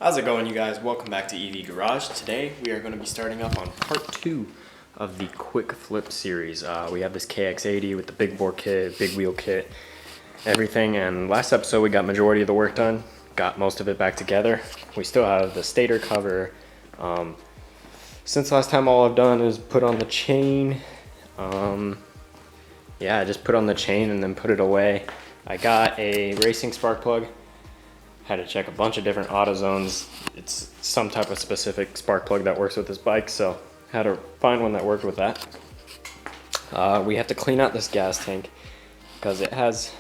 How's it going, you guys? Welcome back to EV Garage. Today we are going to be starting up on part 2 of the quick flip series. We have this Kx80 with the big bore kit, big wheel kit, everything, and last episode we got majority of the work done, got most of it back together. We still have the stator cover. Since last time all I've done is put on the chain. Yeah, I just put on the chain and then put it away. I got a racing spark plug. Had to check a bunch of different AutoZones. It's some type of specific spark plug that works with this bike, so had to find one that worked with that. We have to clean out this gas tank because it has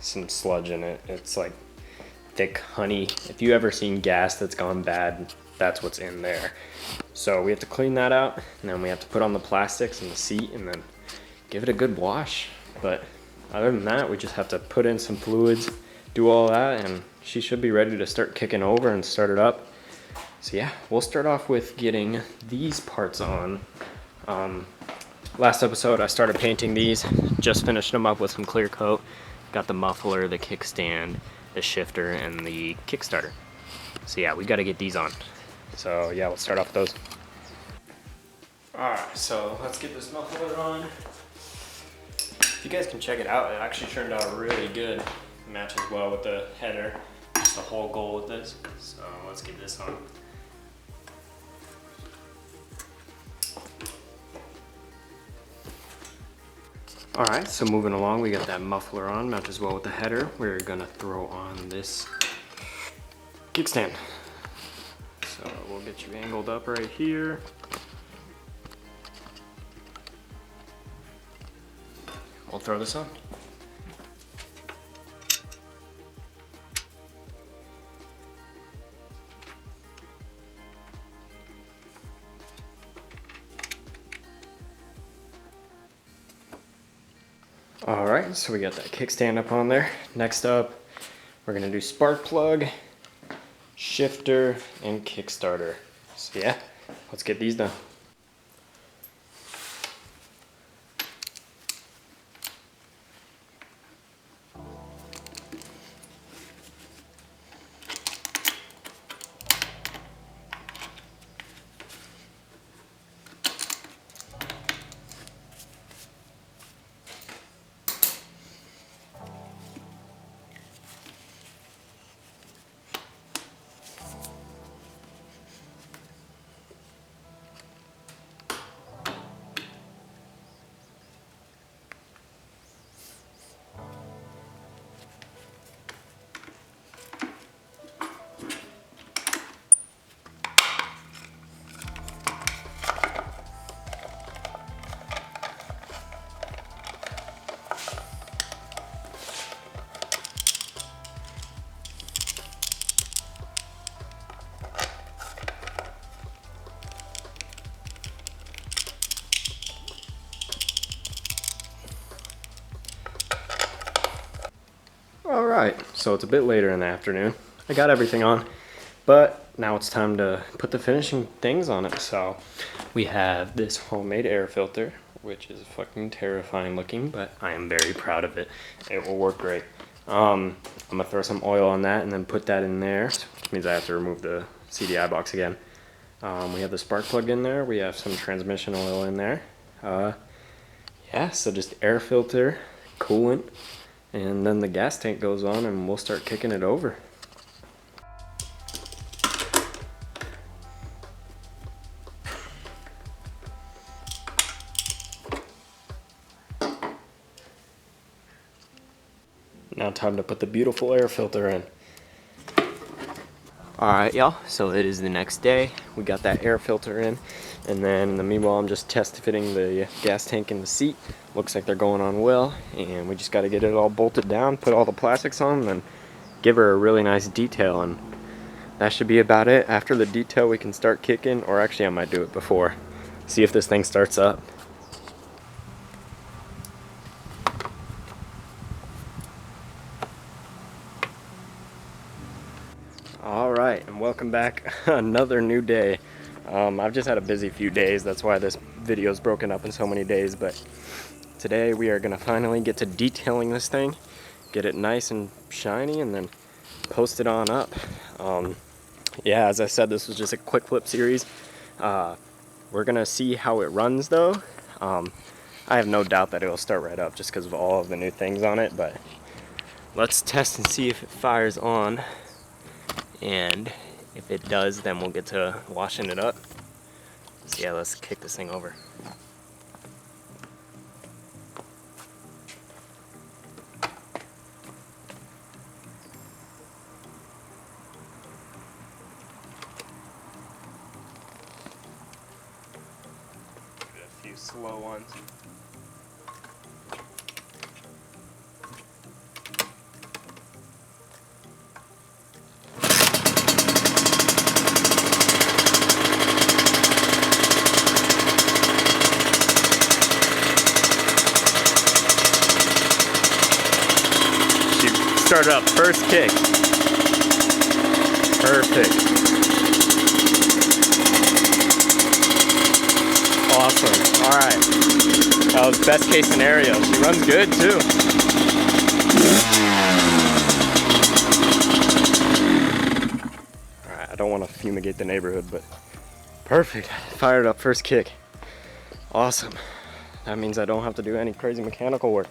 some sludge in it. It's like thick honey. If you ever seen gas that's gone bad, that's what's in there. So we have to clean that out, and then we have to put on the plastics and the seat and then give it a good wash. But other than that, we just have to put in some fluids, do all that, and she should be ready to start kicking over and start it up. So yeah, we'll start off with getting these parts on. Last episode I started painting these, just finished them up with some clear coat. Got the muffler, the kickstand, the shifter, and the kickstarter. So yeah, we got to get these on. So yeah, we'll start off with those. Alright, so let's get this muffler on. If you guys can check it out, it actually turned out really good. Matches well with the header. That's the whole goal with this. So let's get this on. Alright, so moving along, we got that muffler on, matches well with the header. We're gonna throw on this kickstand. So we'll get you angled up right here. We'll throw this on. Alright, so we got that kickstand up on there. Next up, we're going to do spark plug, shifter, and kickstarter. So yeah, let's get these done. Alright, so it's a bit later in the afternoon. I got everything on, but now it's time to put the finishing things on it. So we have this homemade air filter, which is fucking terrifying looking, but I am very proud of it. It will work great. I'm gonna throw some oil on that and then put that in there, which means I have to remove the CDI box again. We have the spark plug in there. We have some transmission oil in there. Yeah, so just air filter, coolant, and then the gas tank goes on and we'll start kicking it over. Now time to put the beautiful air filter in. Alright y'all, so it is the next day. We got that air filter in, and then in the meanwhile I'm just test fitting the gas tank and the seat. Looks like they're going on well, and we just got to get it all bolted down, put all the plastics on, and then give her a really nice detail, and that should be about it. After the detail we can start kicking, or actually I might do it before. See if this thing starts up. Alright, and welcome back. Another new day. I've just had a busy few days, that's why this video is broken up in so many days, but today we are going to finally get to detailing this thing, get it nice and shiny, and then post it on up. yeah, as I said, this was just a quick flip series. We're gonna see how it runs though. I have no doubt that it will start right up just because of all of the new things on it, but let's test and see if it fires on. And if it does, then we'll get to washing it up. So yeah, let's kick this thing over. A few slow ones. Started up, first kick. Perfect. Awesome. All right. That was best case scenario. She runs good too. All right. I don't want to fumigate the neighborhood, but perfect. Fired up, first kick. Awesome. That means I don't have to do any crazy mechanical work.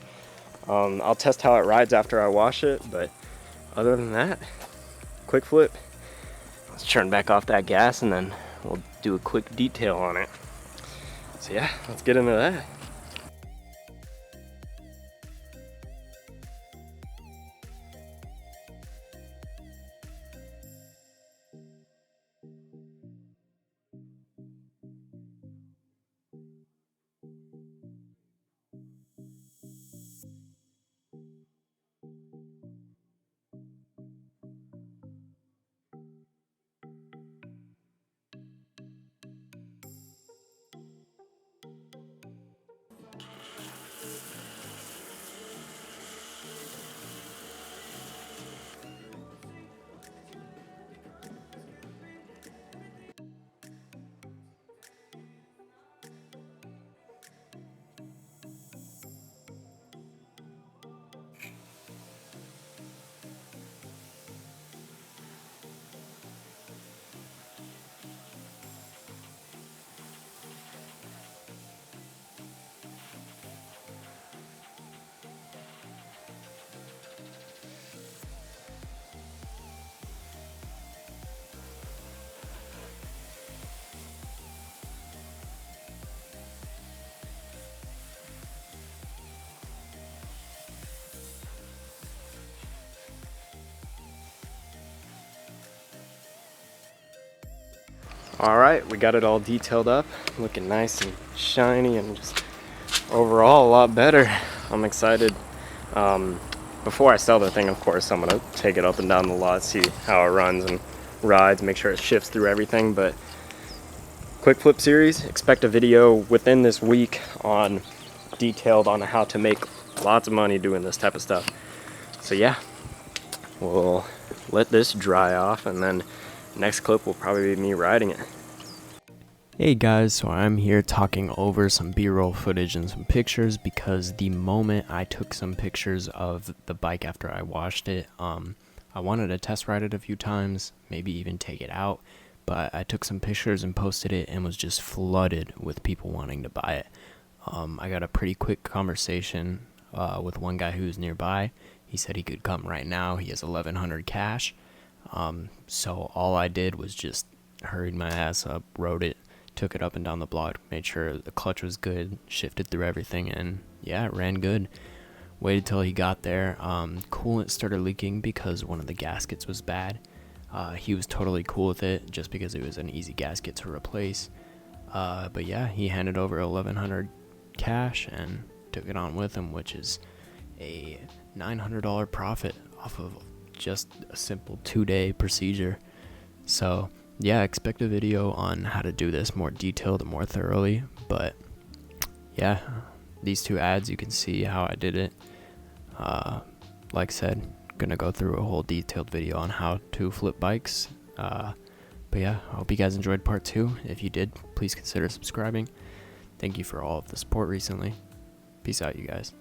I'll test how it rides after I wash it, but other than that, quick flip. Let's turn back off that gas and then we'll do a quick detail on it. So yeah, let's get into that. All right, we got it all detailed up, looking nice and shiny and just overall a lot better. I'm excited. Before I sell the thing, of course, I'm gonna take it up and down the lot, see how it runs and rides, make sure it shifts through everything. But quick flip series, expect a video within this week on detailed on how to make lots of money doing this type of stuff. So yeah, we'll let this dry off and then next clip will probably be me riding it. Hey guys, so I'm here talking over some B-roll footage and some pictures because the moment I took some pictures of the bike after I washed it, I wanted to test ride it a few times, maybe even take it out, but I took some pictures and posted it and was just flooded with people wanting to buy it. I got a pretty quick conversation with one guy who's nearby. He said he could come right now. He has $1,100 cash. So all I did was just hurried my ass up, rode it, took it up and down the block, made sure the clutch was good, shifted through everything, and yeah, it ran good. Waited till he got there. Coolant started leaking because one of the gaskets was bad. He was totally cool with it just because it was an easy gasket to replace. But yeah, he handed over $1,100 cash and took it on with him, which is a $900 profit off of just a simple 2-day procedure. So yeah, expect a video on how to do this more detailed and more thoroughly. But yeah, these two ads, you can see how I did it. Like I said, gonna go through a whole detailed video on how to flip bikes. But yeah, I hope you guys enjoyed part 2. If you did, please consider subscribing. Thank you for all of the support recently. Peace out, you guys.